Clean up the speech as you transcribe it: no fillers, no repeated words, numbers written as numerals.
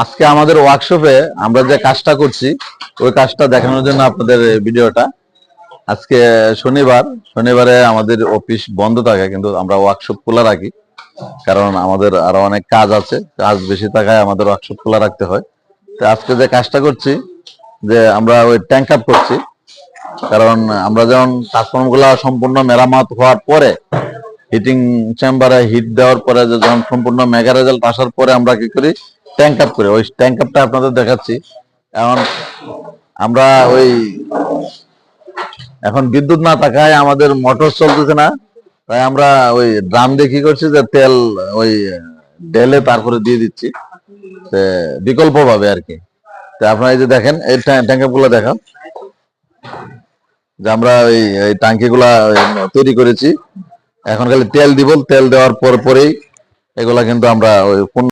আজকে আমাদের ওয়ার্কশপে আমরা যে কাজটা করছি ওই কাজটা দেখানোর জন্য আপনাদের ভিডিওটা। আজকে শনিবারে আমাদের অফিস বন্ধ থাকে, কিন্তু আমরা ওয়ার্কশপ খোলা রাখি, কারণ আমাদের আরো অনেক কাজ আছে, কাজ বেশি থাকায় আমাদের ওয়ার্কশপ খোলা রাখতে হয়। তো আজকে যে কাজটা করছি, যে আমরা ওই ট্যাঙ্ক আপ করছি, কারণ আমরা যখন ট্রান্সফর্মারগুলো সম্পূর্ণ মেরামত হওয়ার পরে হিটিং চেম্বারে হিট দেওয়ার পরে যখন সম্পূর্ণ মেগা রেজাল্ট আসার পরে আমরা কি করি, ট্যাঙ্ক আপ করি। ওই ট্যাঙ্ক আপটা আপনাদের দেখাচ্ছি। এখন আমরা এখন বিদ্যুৎ না থাকায় আমাদের মোটর চলতেছে না, তাই আমরা ওই ড্রাম দিয়ে কি করছি, যে তেল ওই ঢেলে তারপরে দিয়ে দিচ্ছি বিকল্প ভাবে আর কি। তো আপনারা এই যে দেখেন এই ট্যাঙ্ক আপ গুলো দেখান, যে আমরা এই টাঙ্কি গুলা তৈরি করেছি। এখন খালি তেল দিব, তেল দেওয়ার পরেই এগুলা কিন্তু আমরা ওই